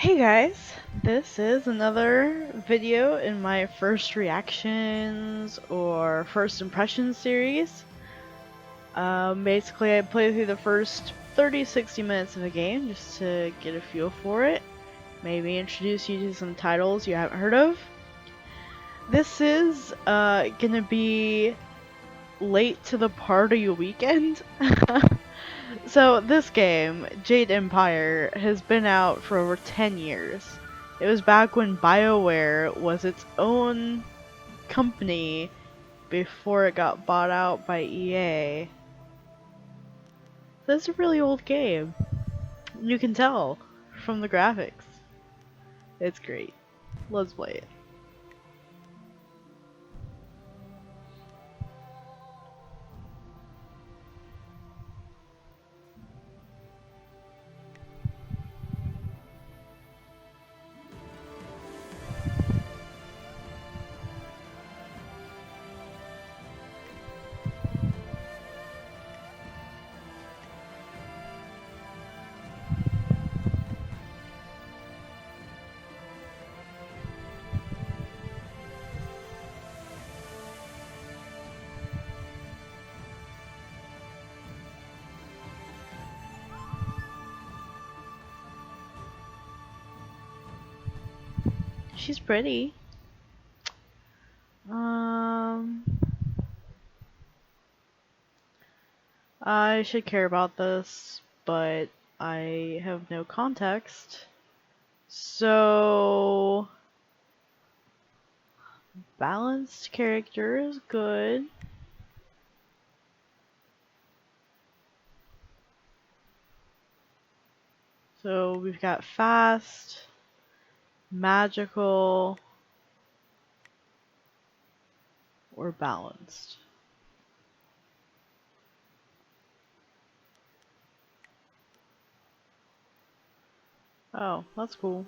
Hey guys, this is another video in my first reactions or first impressions series. Basically I play through the first 30-60 minutes of a game just to get a feel for it. Maybe introduce you to some titles you haven't heard of. This is gonna be late to the party weekend. So this game, Jade Empire, has been out for over 10 years. It was back when BioWare was its own company before it got bought out by EA. This is a really old game. You can tell from the graphics. It's great. Let's play it. She's pretty. Um, I should care about this, but I have no context. So, balanced character is good. So we've got fast, magical, or balanced. Oh, that's cool.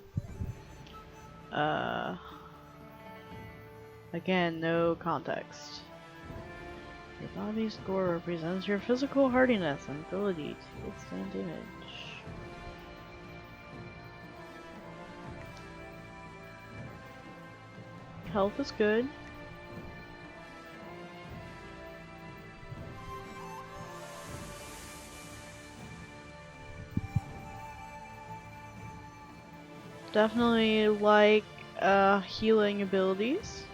Uh, Again, no context. Your body score represents your physical hardiness and ability to withstand damage. Health is good. Definitely like healing abilities.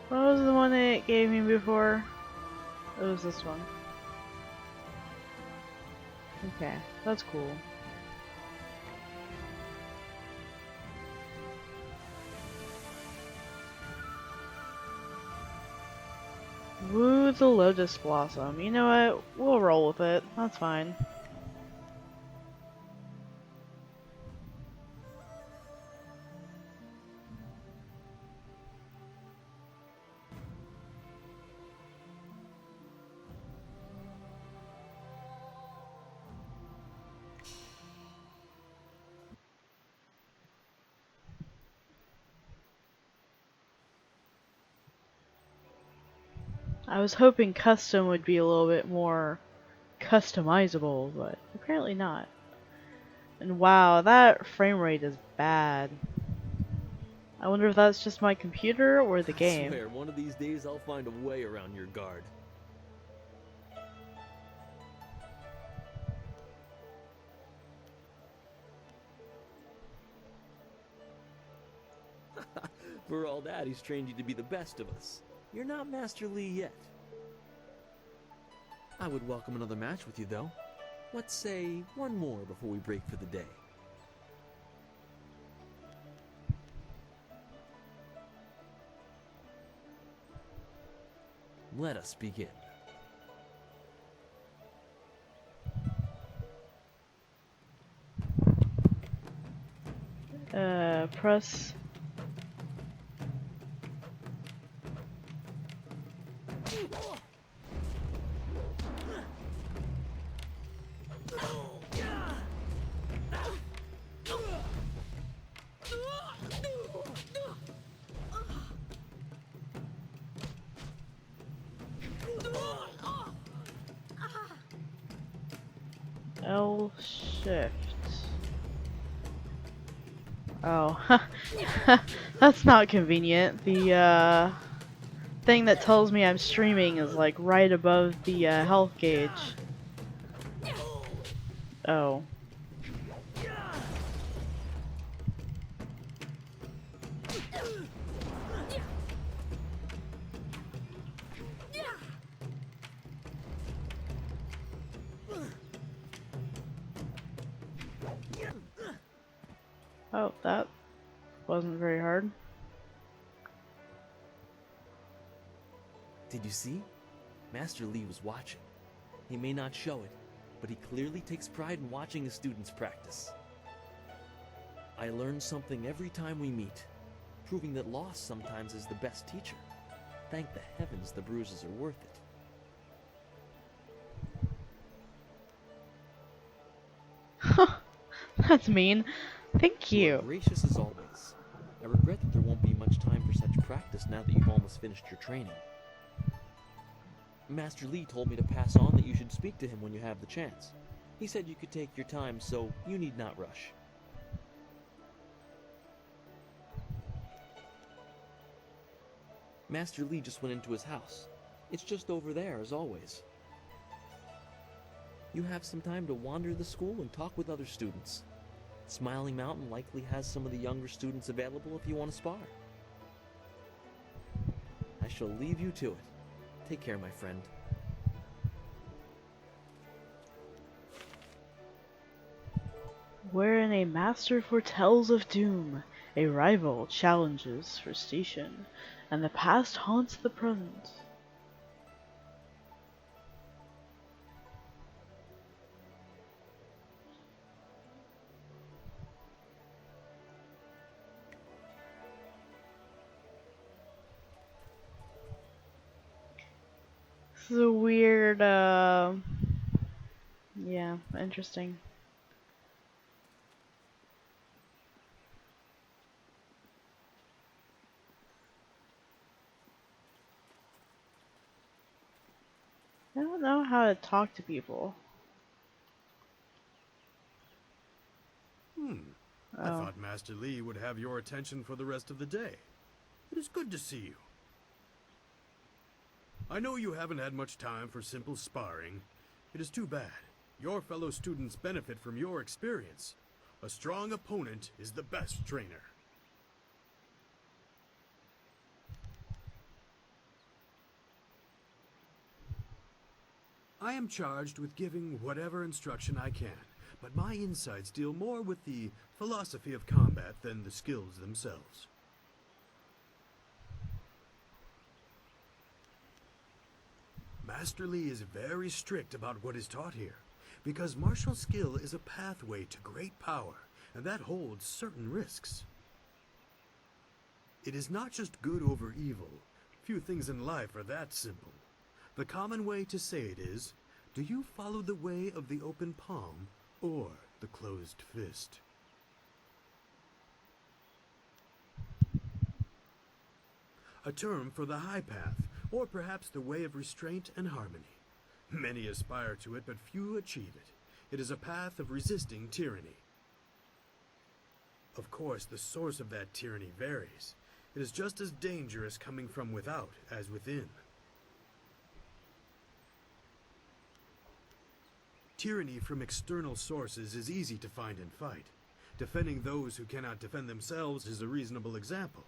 What was the one it gave me before? It was this one. Okay, that's cool. Woo the Lotus Blossom. You know what? We'll roll with it. That's fine. I was hoping custom would be a little bit more customizable, but apparently not. And wow, that frame rate is bad. I wonder if that's just my computer or the game. I swear, one of these days I'll find a way around your guard. For all that, he's trained you to be the best of us. You're not Master Lee yet. I would welcome another match with you, though. Let's say one more before we break for the day. Let us begin. Press. L shift. Oh, that's not convenient. The thing that tells me I'm streaming is like right above the health gauge. Oh. Oh, that wasn't very hard. Did you see? Master Lee was watching. He may not show it, but he clearly takes pride in watching his students practice. I learn something every time we meet, proving that loss sometimes is the best teacher. Thank the heavens the bruises are worth it. That's mean. Thank You are you. gracious as always. I regret that there won't be much time for such practice now that you've almost finished your training. Master Lee told me to pass on that you should speak to him when you have the chance. He said you could take your time, so you need not rush. Master Lee just went into his house. It's just over there, as always. You have some time to wander the school and talk with other students. Smiling Mountain likely has some of the younger students available if you want to spar. I shall leave you to it. Take care, my friend. Wherein a master foretells of doom, a rival challenges for station, and the past haunts the present. This is a weird, yeah, interesting. I don't know how to talk to people. I Oh. thought Master Lee would have your attention for the rest of the day. It is good to see you. I know you haven't had much time for simple sparring. It is too bad. Your fellow students benefit from your experience. A strong opponent is the best trainer. I am charged with giving whatever instruction I can, but my insights deal more with the philosophy of combat than the skills themselves. Master Lee is very strict about what is taught here, because martial skill is a pathway to great power, and that holds certain risks. It is not just good over evil. Few things in life are that simple. The common way to say it is, do you follow the way of the open palm or the closed fist? A term for the high path, or perhaps the way of restraint and harmony. Many aspire to it, but few achieve it. It is a path of resisting tyranny. Of course, the source of that tyranny varies. It is just as dangerous coming from without as within. Tyranny from external sources is easy to find and fight. Defending those who cannot defend themselves is a reasonable example.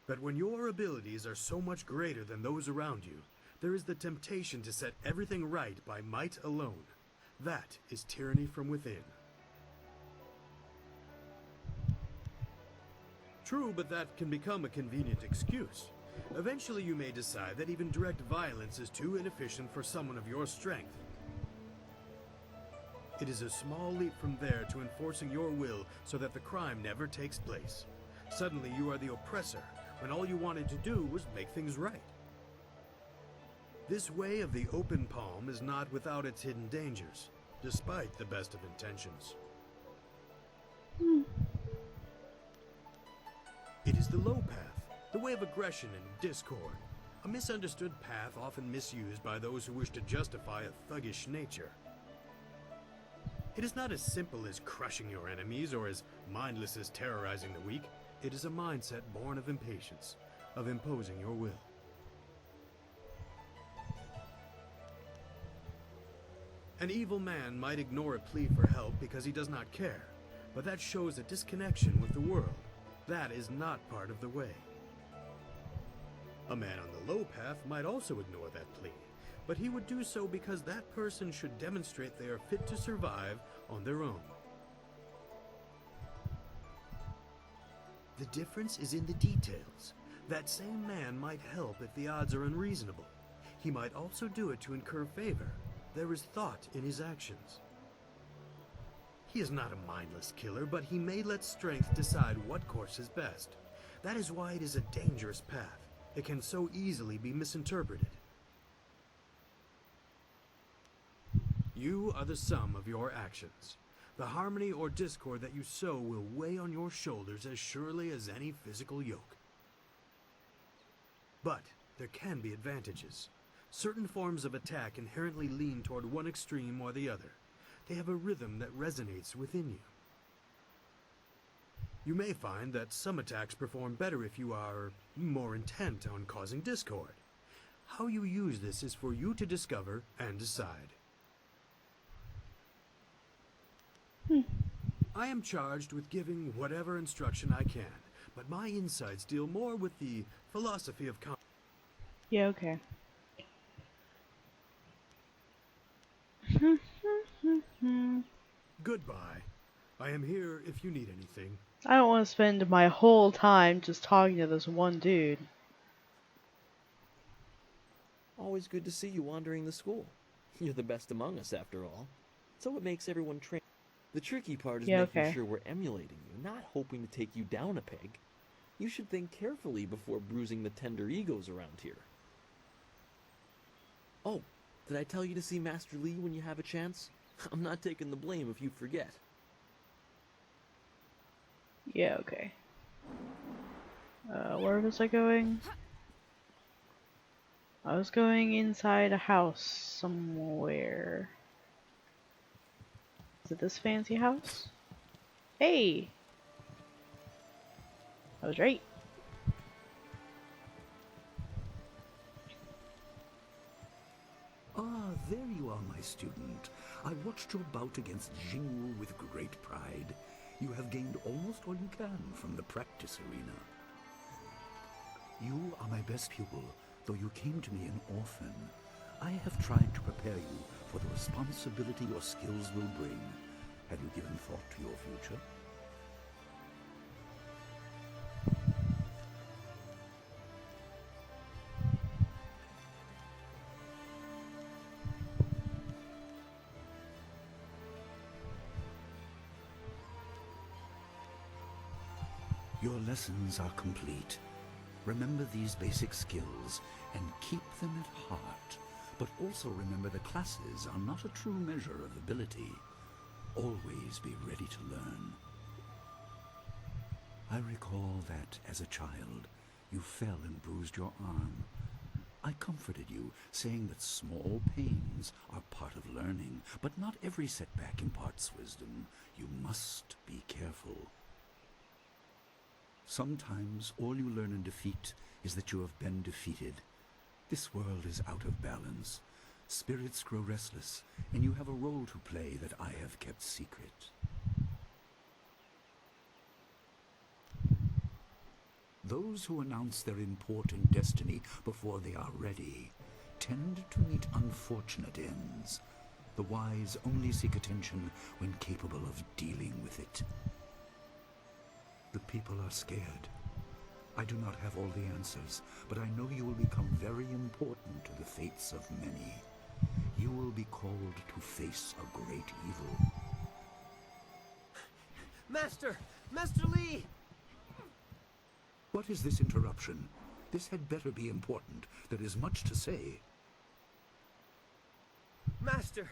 But when your abilities are so much greater than those around you, There is the temptation to set everything right by might alone. That is tyranny from within. True, but that can become a convenient excuse. Eventually you may decide that even direct violence is too inefficient for someone of your strength. It is a small leap from there to enforcing your will so that the crime never takes place. Suddenly you are the oppressor, when all you wanted to do was make things right. This way of the open palm is not without its hidden dangers, despite the best of intentions. It is the low path, the way of aggression and discord, a misunderstood path often misused by those who wish to justify a thuggish nature. It is not as simple as crushing your enemies or as mindless as terrorizing the weak. It is a mindset born of impatience, of imposing your will. An evil man might ignore a plea for help because he does not care, but that shows a disconnection with the world. That is not part of the way. A man on the low path might also ignore that plea, but he would do so because that person should demonstrate they are fit to survive on their own. The difference is in the details. That same man might help if the odds are unreasonable. He might also do it to incur favor. There is thought in his actions. He is not a mindless killer, but he may let strength decide what course is best. That is why it is a dangerous path. It can so easily be misinterpreted. You are the sum of your actions. The harmony or discord that you sow will weigh on your shoulders as surely as any physical yoke. But there can be advantages. Certain forms of attack inherently lean toward one extreme or the other. They have a rhythm that resonates within you. You may find that some attacks perform better if you are more intent on causing discord. How you use this is for you to discover and decide. I am charged with giving whatever instruction I can, but my insights deal more with the philosophy of Yeah, okay. Goodbye. I am here if you need anything. I don't want to spend my whole time just talking to this one dude. Always good to see you wandering the school. You're the best among us, after all. So it makes everyone train. The tricky part is Yeah, making okay. sure we're emulating you, not hoping to take you down a peg. You should think carefully before bruising the tender egos around here. Oh, did I tell you to see Master Lee when you have a chance? I'm not taking the blame if you forget. Yeah, okay. Where was I going? I was going inside a house somewhere. Is it this fancy house? Hey! I was right. Ah, there you are, my student. I watched your bout against Jingwu with great pride. You have gained almost all you can from the practice arena. You are my best pupil, though you came to me an orphan. I have tried to prepare you for the responsibility your skills will bring. Have you given thought to your future? Your lessons are complete. Remember these basic skills and keep them at heart. But also remember the classes are not a true measure of ability. Always be ready to learn. I recall that, as a child, you fell and bruised your arm. I comforted you, saying that small pains are part of learning, but not every setback imparts wisdom. You must be careful. Sometimes all you learn in defeat is that you have been defeated. This world is out of balance. Spirits grow restless, and you have a role to play that I have kept secret. Those who announce their important destiny before they are ready tend to meet unfortunate ends. The wise only seek attention when capable of dealing with it. The people are scared. I do not have all the answers, but I know you will become very important to the fates of many. You will be called to face a great evil. Master! Master Lee! What is this interruption? This had better be important. There is much to say. Master!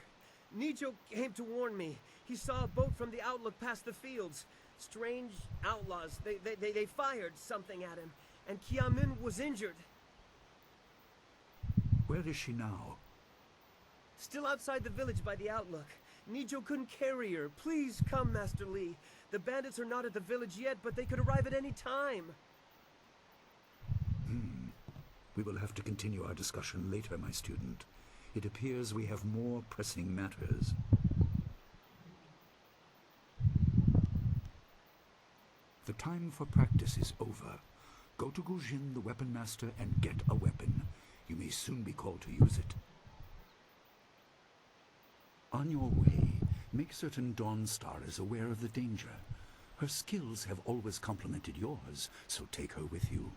Nijo came to warn me. He saw a boat from the outlook past the fields. Strange outlaws. They fired something at him. And Kiamin was injured. Where is she now? Still outside the village by the outlook. Nijo couldn't carry her. Please come, Master Lee. The bandits are not at the village yet, but they could arrive at any time. We will have to continue our discussion later, my student. It appears we have more pressing matters. The time for practice is over. Go to Gujin, the weapon master, and get a weapon. You may soon be called to use it. On your way, make certain Dawnstar is aware of the danger. Her skills have always complemented yours, so take her with you.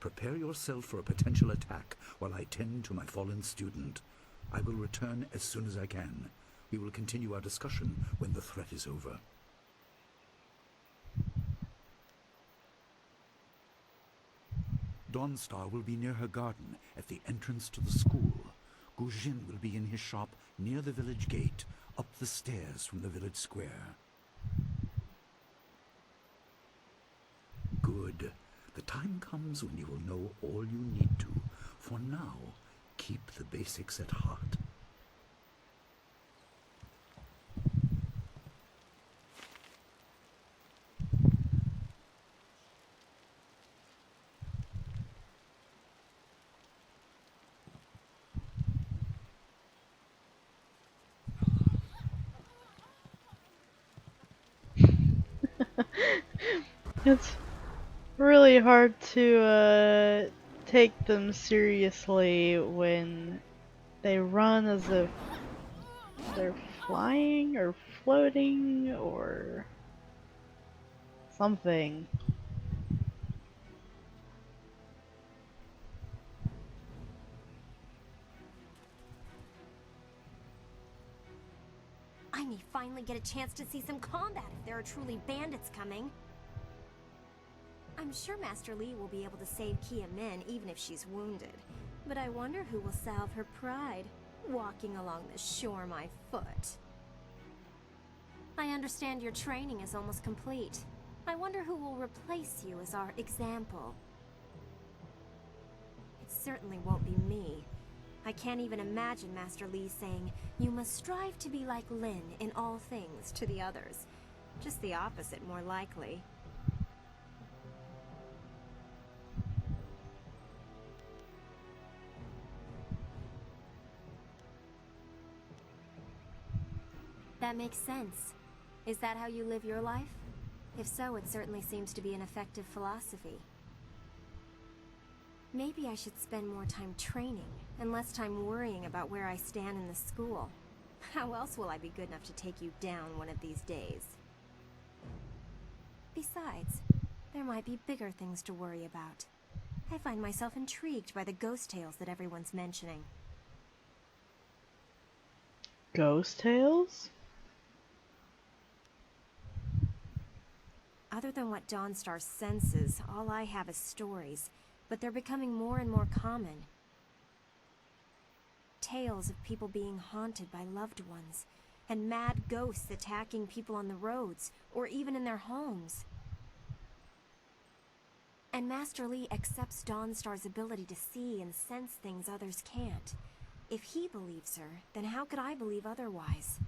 Prepare yourself for a potential attack while I tend to my fallen student. I will return as soon as I can. We will continue our discussion when the threat is over. Dawnstar will be near her garden at the entrance to the school. Gujin will be in his shop near the village gate, up the stairs from the village square. Good. The time comes when you will know all you need to. For now, keep the basics at heart. It's really hard to take them seriously when they run as if they're flying or floating or something. I may finally get a chance to see some combat if there are truly bandits coming. I'm sure Master Lee will be able to save Kia Min even if she's wounded. But I wonder who will salve her pride, walking along the shore my foot. I understand your training is almost complete. I wonder who will replace you as our example. It certainly won't be me. I can't even imagine Master Lee saying, "You must strive to be like Lin in all things" to the others. Just the opposite, more likely. That makes sense. Is that how you live your life? If so, it certainly seems to be an effective philosophy. Maybe I should spend more time training, and less time worrying about where I stand in the school. How else will I be good enough to take you down one of these days? Besides, there might be bigger things to worry about. I find myself intrigued by the ghost tales that everyone's mentioning. Ghost tales? Other than what Dawnstar senses, all I have is stories, but they're becoming more and more common. Tales of people being haunted by loved ones, and mad ghosts attacking people on the roads, or even in their homes. And Master Lee accepts Dawnstar's ability to see and sense things others can't. If he believes her, then how could I believe otherwise?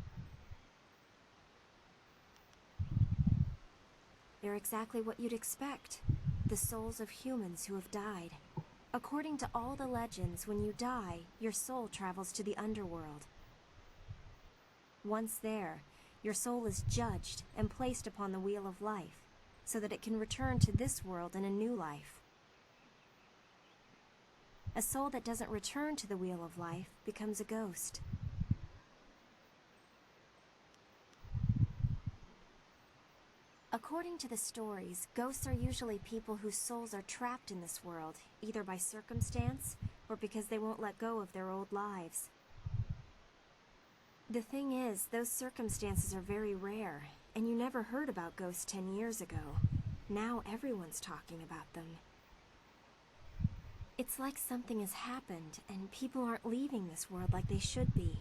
They're exactly what you'd expect. The souls of humans who have died. According to all the legends, when you die, your soul travels to the underworld. Once there, your soul is judged and placed upon the wheel of life, so that it can return to this world in a new life. A soul that doesn't return to the wheel of life becomes a ghost. According to the stories, ghosts are usually people whose souls are trapped in this world, either by circumstance or because they won't let go of their old lives. The thing is, those circumstances are very rare, and you never heard about ghosts 10 years ago. Now everyone's talking about them. It's like something has happened, and people aren't leaving this world like they should be.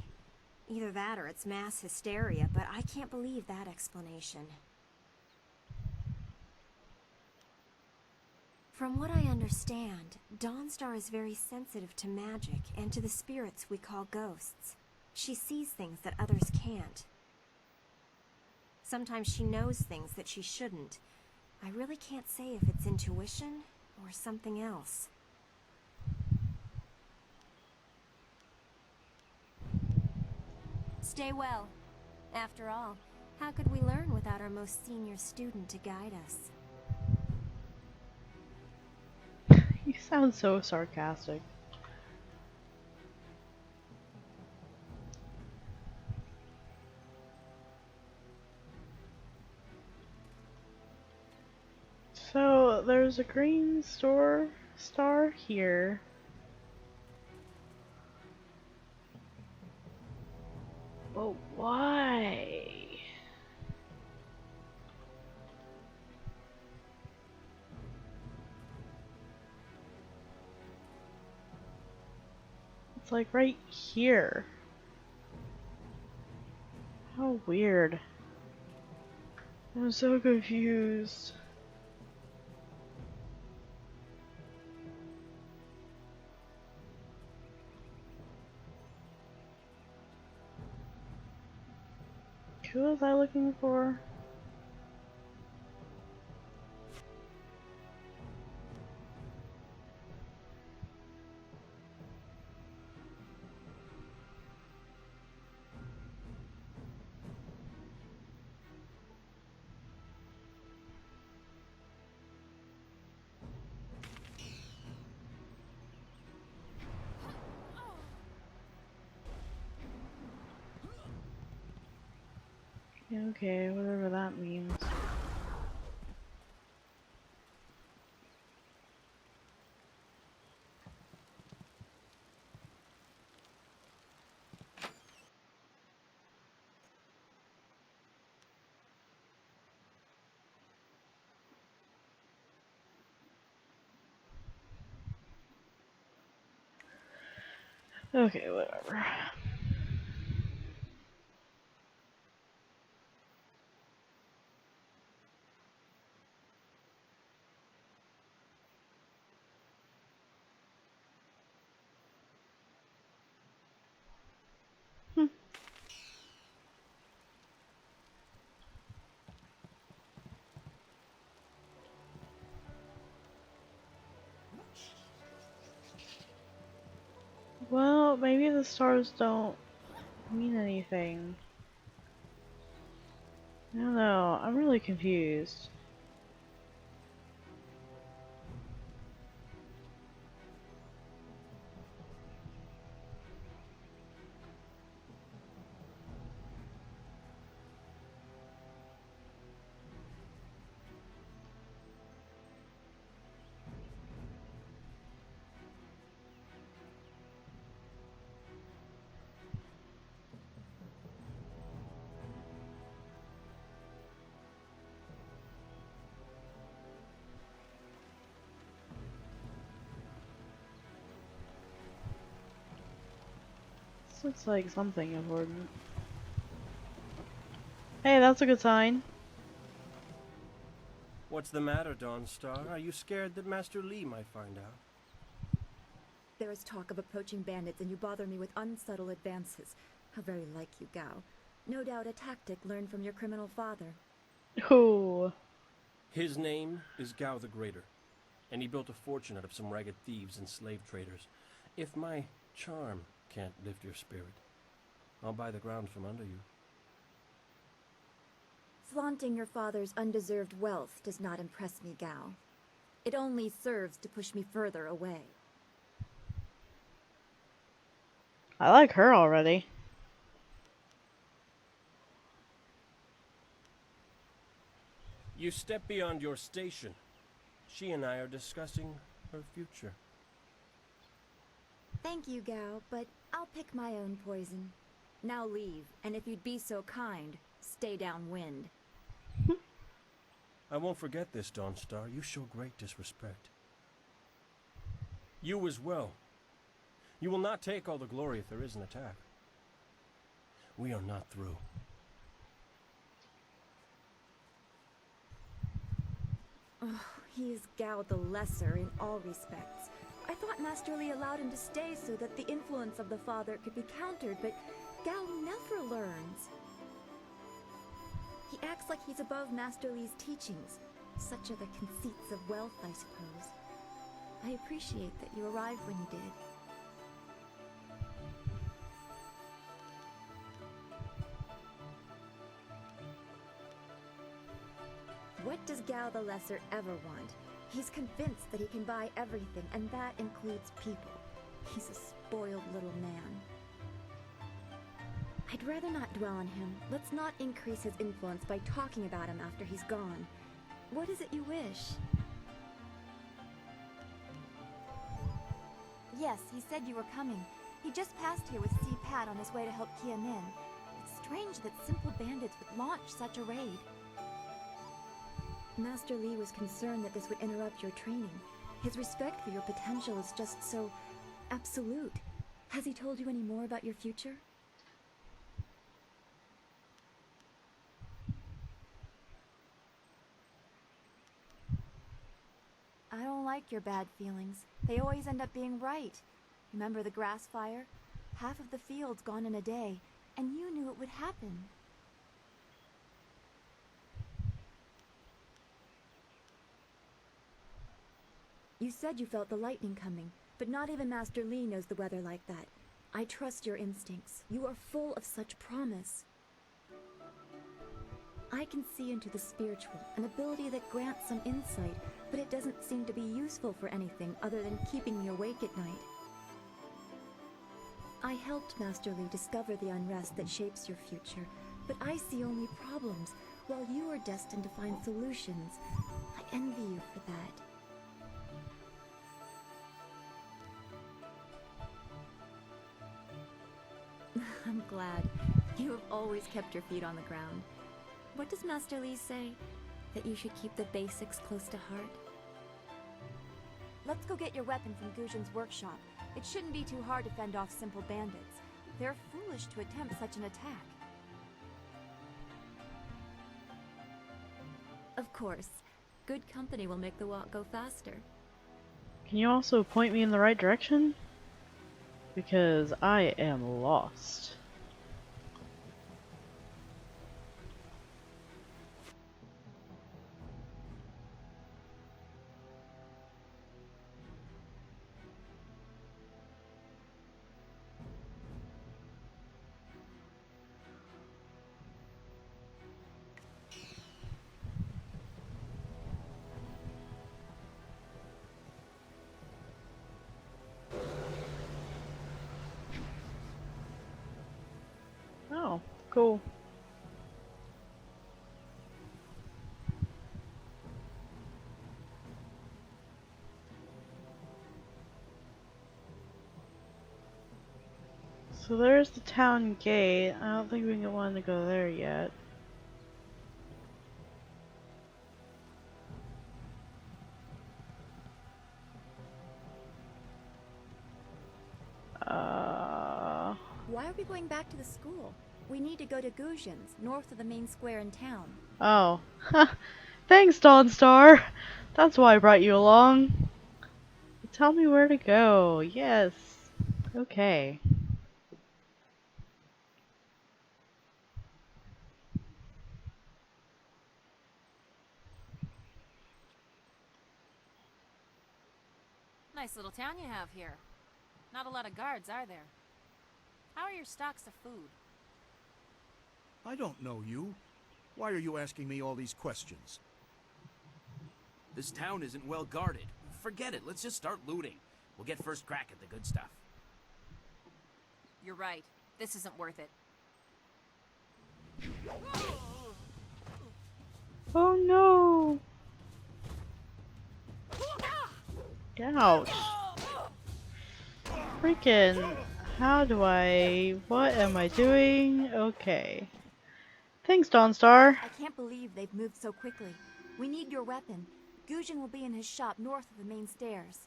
Either that or it's mass hysteria, but I can't believe that explanation. From what I understand, Dawnstar is very sensitive to magic and to the spirits we call ghosts. She sees things that others can't. Sometimes she knows things that she shouldn't. I really can't say if it's intuition or something else. Stay well. After all, how could we learn without our most senior student to guide us? You sound so sarcastic. So there's a green star here. But why? It's like right here. How weird. I'm so confused. Who was I looking for? Okay, whatever that means. Okay, whatever. Well, maybe the stars don't mean anything. I don't know, I'm really confused. This looks like something important. Hey, that's a good sign. What's the matter, Dawnstar? Are you scared that Master Li might find out? There is talk of approaching bandits, and you bother me with unsubtle advances. How very like you, Gao. No doubt a tactic learned from your criminal father. Ooh. His name is Gao the Greater, and he built a fortune out of some ragged thieves and slave traders. If my charm can't lift your spirit, I'll buy the ground from under you. Flaunting your father's undeserved wealth does not impress me, Gao. It only serves to push me further away. I like her already. You step beyond your station. She and I are discussing her future. Thank you, Gao, but I'll pick my own poison. Now leave, and if you'd be so kind, stay downwind. I won't forget this, Dawnstar. You show great disrespect. You as well. You will not take all the glory if there is an attack. We are not through. Oh, he is Gao the Lesser in all respects. I thought Master Li allowed him to stay so that the influence of the father could be countered, but Gao never learns. He acts like he's above Master Li's teachings. Such are the conceits of wealth, I suppose. I appreciate that you arrived when you did. What does Gao the Lesser ever want? He's convinced that he can buy everything, and that includes people. He's a spoiled little man. I'd rather not dwell on him. Let's not increase his influence by talking about him after he's gone. What is it you wish? Yes, he said you were coming. He just passed here with Si Pat on his way to help Kia Min. It's strange that simple bandits would launch such a raid. Master Li was concerned that this would interrupt your training. His respect for your potential is just so absolute. Has he told you any more about your future? I don't like your bad feelings. They always end up being right. Remember the grass fire? Half of the field's gone in a day, and you knew it would happen. You said you felt the lightning coming, but not even Master Li knows the weather like that. I trust your instincts. You are full of such promise. I can see into the spiritual, an ability that grants some insight, but it doesn't seem to be useful for anything other than keeping me awake at night. I helped Master Li discover the unrest that shapes your future, but I see only problems, while you are destined to find solutions. I envy you for that. I'm glad. You have always kept your feet on the ground. What does Master Li say? That you should keep the basics close to heart? Let's go get your weapon from Guzhen's workshop. It shouldn't be too hard to fend off simple bandits. They're foolish to attempt such an attack. Of course. Good company will make the walk go faster. Can you also point me in the right direction? Because I am lost. Oh, cool. So there's the town gate. I don't think we can want to go there yet. Why are we going back to the school? We need to go to Guzhen's, north of the main square in town. Oh. Thanks, Dawnstar. That's why I brought you along. Tell me where to go. Yes. Okay. Nice little town you have here. Not a lot of guards, are there? How are your stocks of food? I don't know you. Why are you asking me all these questions? This town isn't well guarded. Forget it, let's just start looting. We'll get first crack at the good stuff. You're right. This isn't worth it. Oh no! Ouch! Freaking! How do I? What am I doing? Okay. Thanks, Dawnstar. I can't believe they've moved so quickly. We need your weapon. Gujin will be in his shop north of the main stairs.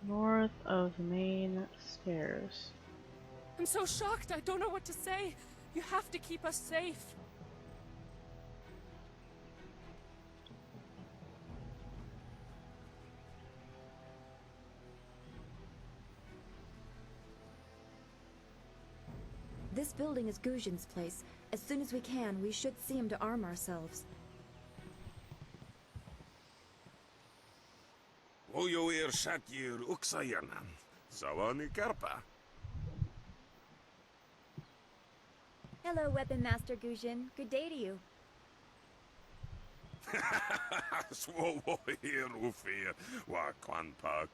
North of the main stairs. I'm so shocked, I don't know what to say. You have to keep us safe. This building is Gujin's place. As soon as we can, we should see him to arm ourselves. Oyoir Shatyir Uksayanan. Sawani Karpa. Hello, Weapon Master Gujin. Good day to you. Swoir Ufir Wakwanpa.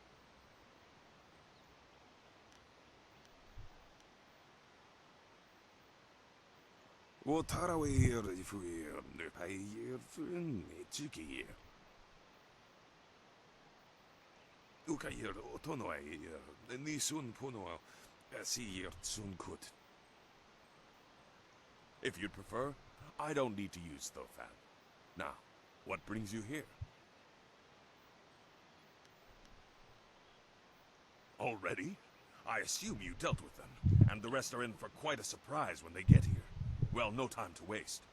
Wotarawir Ifuir Nupayir Fun Chiki. Ukayir Otonoir Nisun Puno Asir Sunkut. If you'd prefer, I don't need to use Thofan. Now, what brings you here? Already? I assume you dealt with them, and the rest are in for quite a surprise when they get here. Well, no time to waste.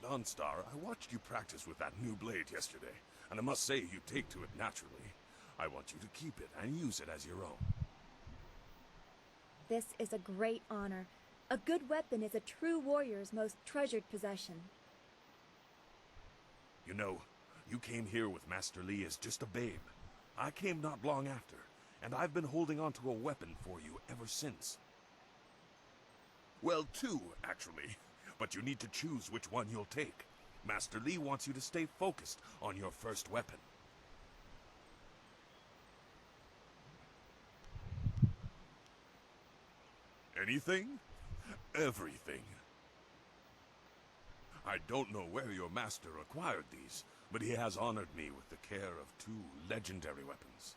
Dawnstar, I watched you practice with that new blade yesterday, and I must say you take to it naturally. I want you to keep it and use it as your own. This is a great honor. A good weapon is a true warrior's most treasured possession. You know, you came here with Master Li as just a babe. I came not long after, and I've been holding on to a weapon for you ever since. Well, two, actually. But you need to choose which one you'll take. Master Li wants you to stay focused on your first weapon. Anything? Everything. I don't know where your master acquired these, but he has honored me with the care of two legendary weapons.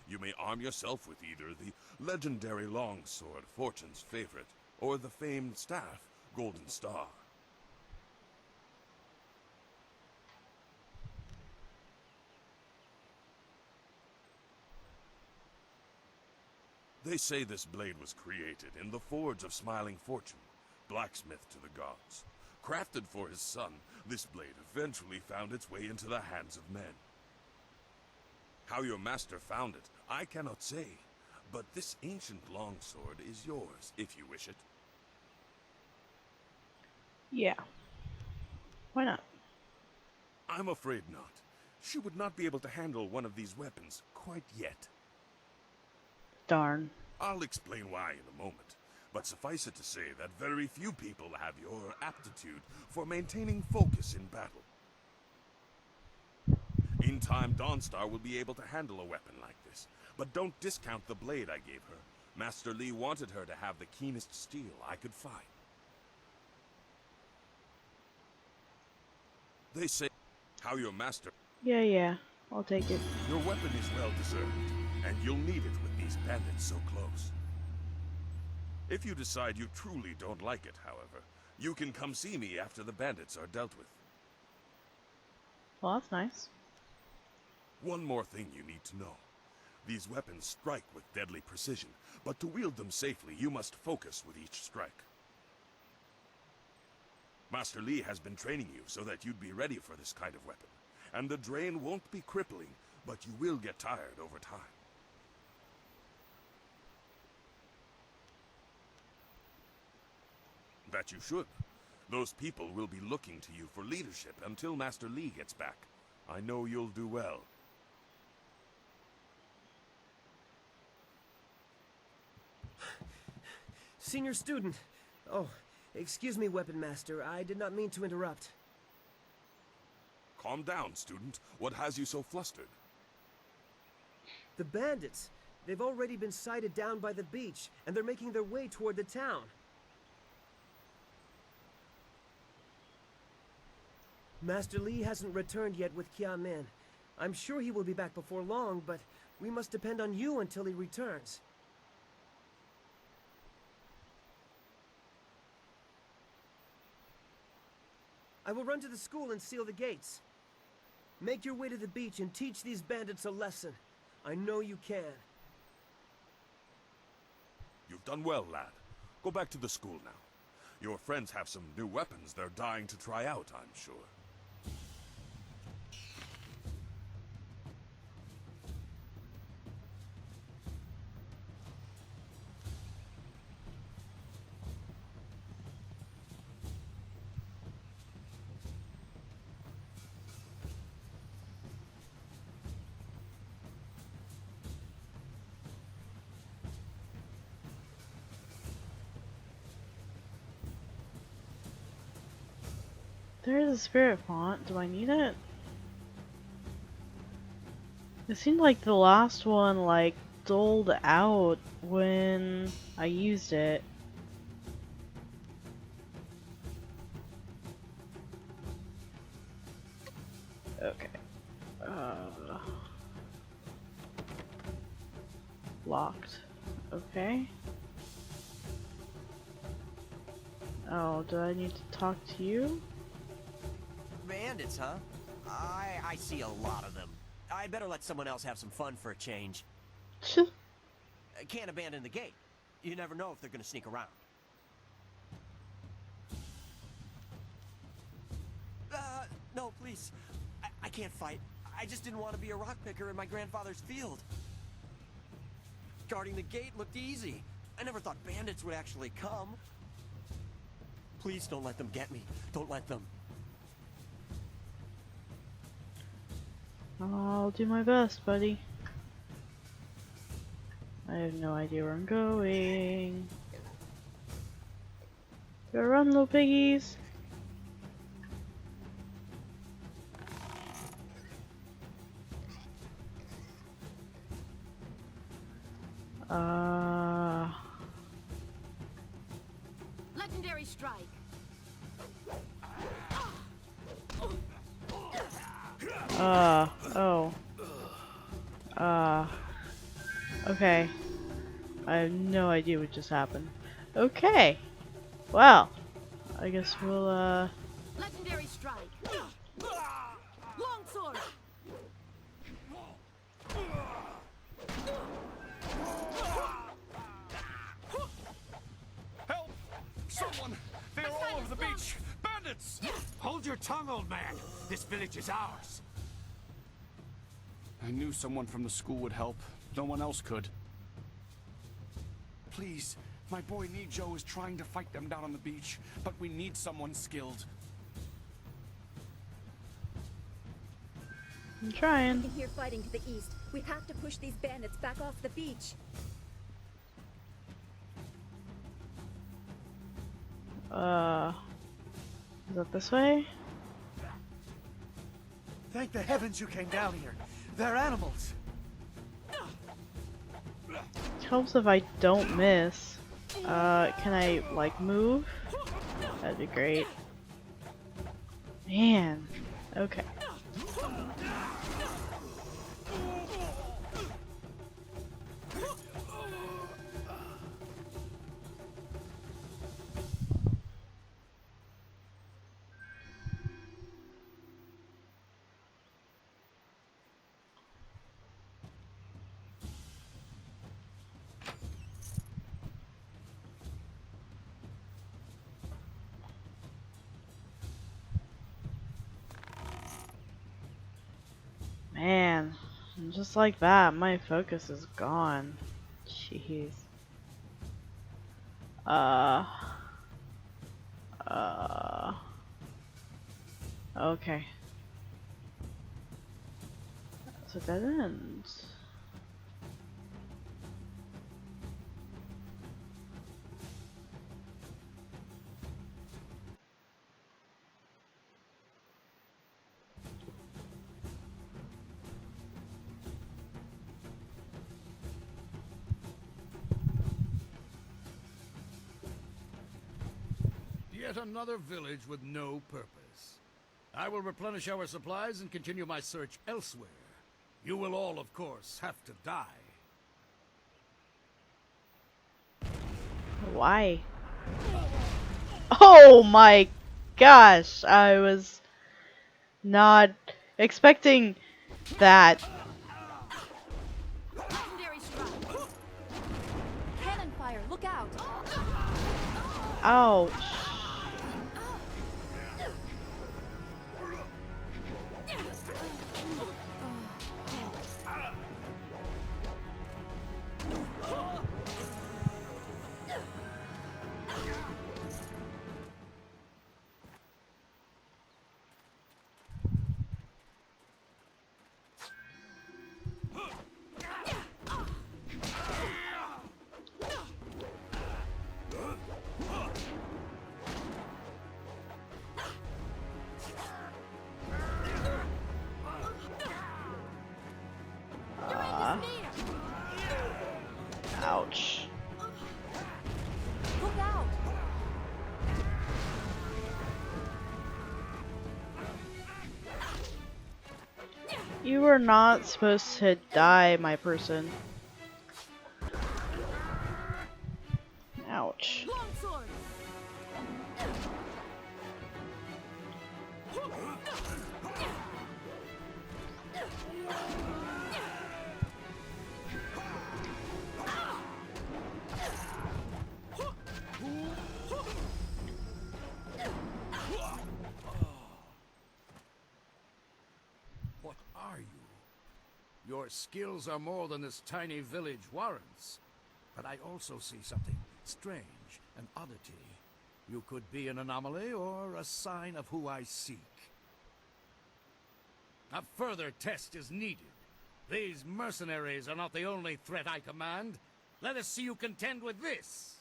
You may arm yourself with either the legendary longsword, Fortune's favorite, or the famed staff, Golden Star. They say this blade was created in the forge of Smiling Fortune, blacksmith to the gods. Crafted for his son, this blade eventually found its way into the hands of men. How your master found it, I cannot say, but this ancient longsword is yours, if you wish it. Yeah. Why not? I'm afraid not. She would not be able to handle one of these weapons quite yet. Darn. I'll explain why in a moment, but suffice it to say that very few people have your aptitude for maintaining focus in battle. In time, Dawnstar will be able to handle a weapon like this, but don't discount the blade I gave her. Master Li wanted her to have the keenest steel I could find. They say how your master... Yeah, I'll take it. Your weapon is well deserved, and you'll need it with these bandits so close. If you decide you truly don't like it, however, you can come see me after the bandits are dealt with. Well, that's nice. One more thing you need to know. These weapons strike with deadly precision, but to wield them safely, you must focus with each strike. Master Li has been training you so that you'd be ready for this kind of weapon, and the drain won't be crippling, but you will get tired over time. That you should. Those people will be looking to you for leadership until Master Li gets back. I know you'll do well. Senior student. Oh, excuse me, Weapon Master. I did not mean to interrupt. Calm down, student. What has you so flustered? The bandits. They've already been sighted down by the beach, and they're making their way toward the town. Master Li hasn't returned yet with Kia Min. I'm sure he will be back before long, but we must depend on you until he returns. I will run to the school and seal the gates. Make your way to the beach and teach these bandits a lesson. I know you can. You've done well, lad. Go back to the school now. Your friends have some new weapons they're dying to try out, I'm sure. There's a spirit font. Do I need it? It seemed like the last one, like, doled out when I used it. Okay. Locked. Okay. Oh, do I need to talk to you? Bandits, huh? I see a lot of them. I'd better let someone else have some fun for a change. Can't abandon the gate. You never know if they're gonna sneak around. No, please. I can't fight. I just didn't want to be a rock picker in my grandfather's field. Guarding the gate looked easy. I never thought bandits would actually come. Please don't let them get me. Don't let them. I'll do my best, buddy. I have no idea where I'm going. Gotta run, little piggies. Legendary strike. Oh. Okay. I have no idea what just happened. Okay. Well, I guess we'll, Legendary strike. Long sword. Help! Someone! They are all over the beach! Bandits! Hold your tongue, old man! This village is ours! I knew someone from the school would help. No one else could. Please, my boy Nijo is trying to fight them down on the beach, but we need someone skilled. I'm trying. I can hear fighting to the east. We have to push these bandits back off the beach. Is that this way? Thank the heavens you came down here. They're animals. Helps if I don't miss. Can I, like, move? That'd be great. Man. Okay. Man, just like that, my focus is gone. Jeez. Okay. So that ends. Yet another village with no purpose. I will replenish our supplies and continue my search elsewhere. You will all, of course, have to die. Why? Oh my gosh, I was not expecting that. Legendary strike. Cannon fire, look out. Ouch. Ouch. Look out. You were not supposed to die, my person. Ouch. Longsword. What are you? Your skills are more than this tiny village warrants. But I also see something strange, an oddity. You could be an anomaly or a sign of who I seek. A further test is needed. These mercenaries are not the only threat I command. Let us see you contend with this.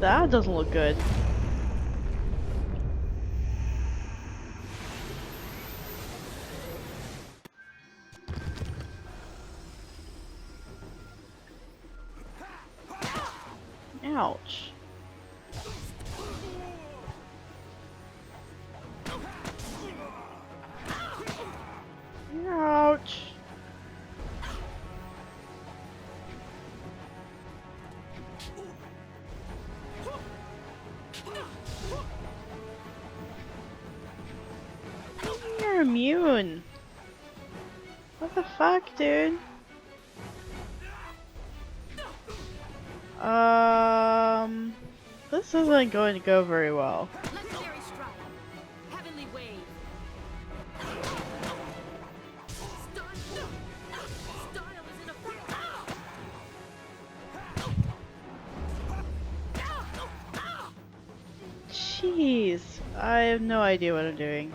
That doesn't look good. Ouch. Ouch. You're immune. What the fuck, dude? This isn't going to go very well. Legendary strike. Heavenly wave. Stun. Style is in effect. Jeez. I have no idea what I'm doing.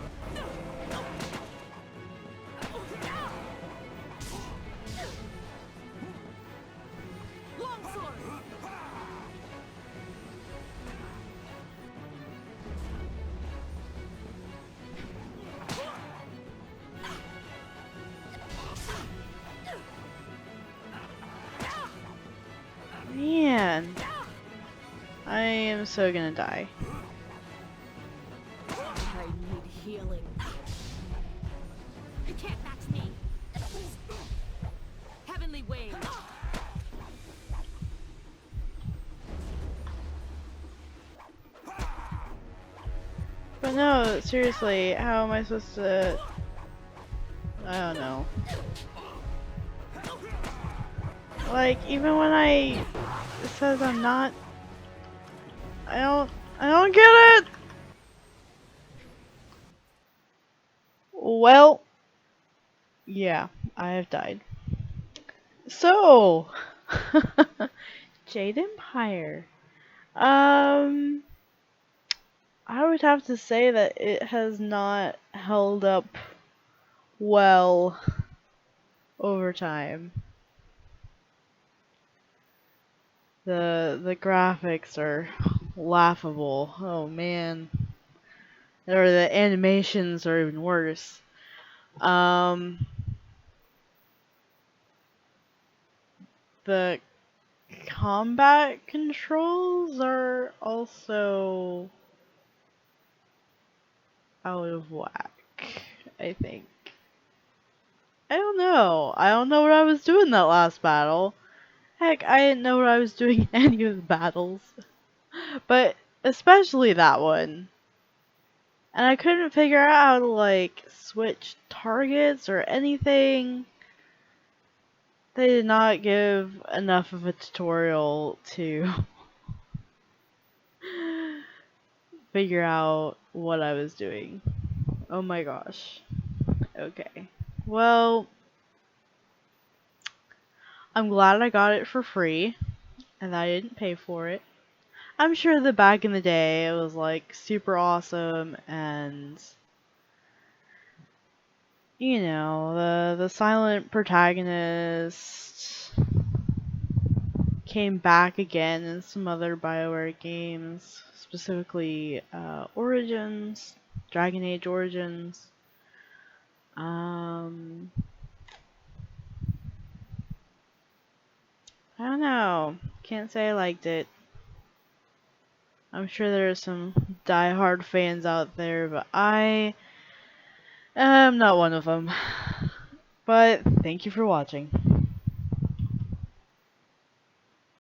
Longsword. Man. I am so gonna die. I need healing. You can't match me. Heavenly wave. But no, seriously, how am I supposed to... I don't know. Like, even when it says I'm not... I don't get it! Well, yeah, I have died. So, Jade Empire. I would have to say that it has not held up well over time. The graphics are laughable. Oh man. or the animations are even worse. Um, the combat controls are also out of whack, I think. I don't know. I don't know what I was doing that last battle. Heck, I didn't know what I was doing in any of the battles. But especially that one. And I couldn't figure out how to, like, switch targets or anything. They did not give enough of a tutorial to figure out what I was doing. Oh my gosh. Okay. Well, I'm glad I got it for free and I didn't pay for it. I'm sure that back in the day it was like super awesome and you know, the silent protagonist came back again in some other BioWare games, specifically Origins, Dragon Age Origins. Um, I don't know. Can't say I liked it. I'm sure there are some die-hard fans out there, but I am not one of them. But thank you for watching.